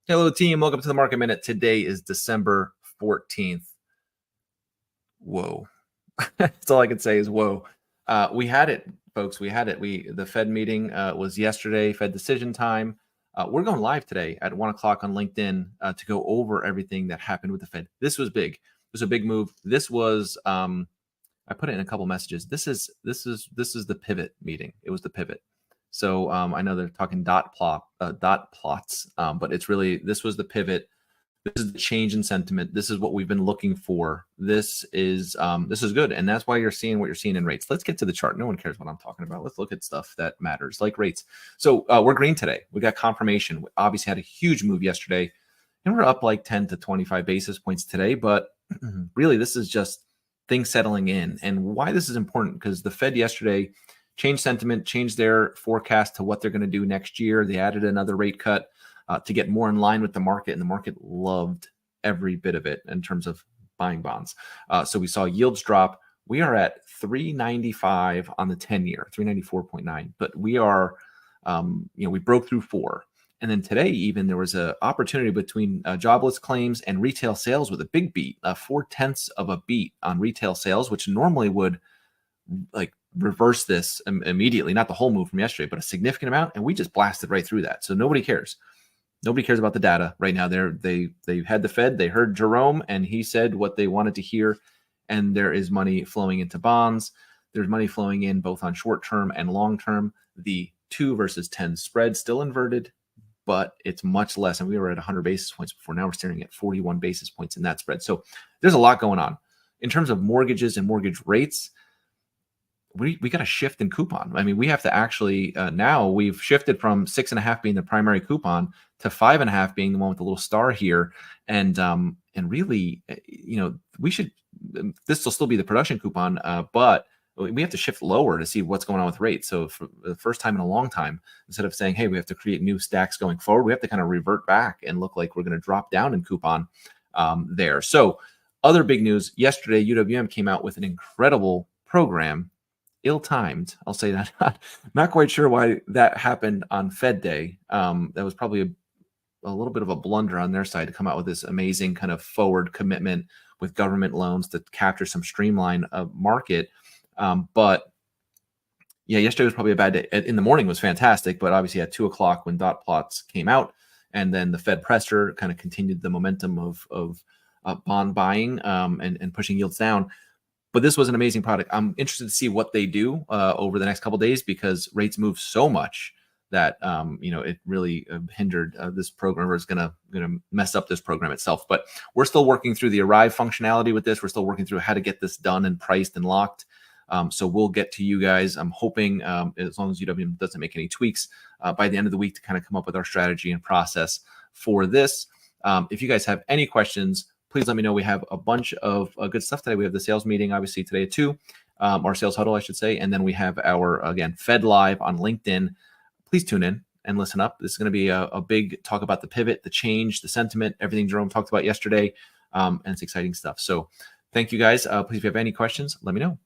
Hello, team. Welcome to the Market Minute. Today is December 14th. Whoa. That's all I can say is whoa. We had it, folks. We had it. The Fed meeting was yesterday, Fed decision time. We're going live today at 1 o'clock on LinkedIn to go over everything that happened with the Fed. This was big. It was a big move. This was, I put it in a couple messages. This is the pivot meeting. It was the pivot. So I know they're talking dot plots, but it's really, this was the pivot. This is the change in sentiment. This is what we've been looking for. This is good, and that's why you're seeing what you're seeing in rates. Let's get to the chart. No one cares what I'm talking about. Let's look at stuff that matters, like rates. So we're green today. We got confirmation. We obviously had a huge move yesterday, and we're up like 10 to 25 basis points today. But really, this is just things settling in. And why this is important, because the Fed yesterday changed sentiment, changed their forecast to what they're going to do next year. They added another rate cut to get more in line with the market, and the market loved every bit of it in terms of buying bonds. So we saw yields drop. We are at 395 on the 10-year, 394.9, but we are, we broke through 4. And then today, even there was an opportunity between jobless claims and retail sales with a big beat, 0.4 of a beat on retail sales, which normally would like reverse this immediately, not the whole move from yesterday, but a significant amount. And we just blasted right through that. So nobody cares. Nobody cares about the data right now. They had the Fed, they heard Jerome, and he said what they wanted to hear. And there is money flowing into bonds. There's money flowing in both on short-term and long-term. The 2 versus 10 spread still inverted, but it's much less. And we were at 100 basis points before. Now we're staring at 41 basis points in that spread. So there's a lot going on. In terms of mortgages and mortgage rates, we got a shift in coupon. I mean, we have to actually, now we've shifted from 6.5 being the primary coupon to 5.5 being the one with the little star here. And really, we should, this will still be the production coupon, but we have to shift lower to see what's going on with rates. So for the first time in a long time, instead of saying, hey, we have to create new stacks going forward, we have to kind of revert back and look like we're going to drop down in coupon there. So other big news, yesterday, UWM came out with an incredible program, ill-timed, I'll say that. Not quite sure why that happened on Fed Day. That was probably a little bit of a blunder on their side to come out with this amazing kind of forward commitment with government loans to capture some streamline of market. But yeah, yesterday was probably a bad day. In the morning was fantastic, but obviously at 2 o'clock when dot plots came out, and then the Fed pressure kind of continued the momentum of bond buying and pushing yields down. But this was an amazing product. I'm interested to see what they do over the next couple of days, because rates move so much that it really hindered this program, or is going to mess up this program itself. But we're still working through the arrive functionality with this. We're still working through how to get this done and priced and locked. So we'll get to you guys. I'm hoping, as long as UWM doesn't make any tweaks, by the end of the week to kind of come up with our strategy and process for this. If you guys have any questions, please let me know. We have a bunch of good stuff today. We have the sales meeting, obviously, today at 2, our sales huddle, I should say. And then we have our, again, Fed Live on LinkedIn. Please tune in and listen up. This is going to be a big talk about the pivot, the change, the sentiment, everything Jerome talked about yesterday. And it's exciting stuff. So thank you, guys. Please, if you have any questions, let me know.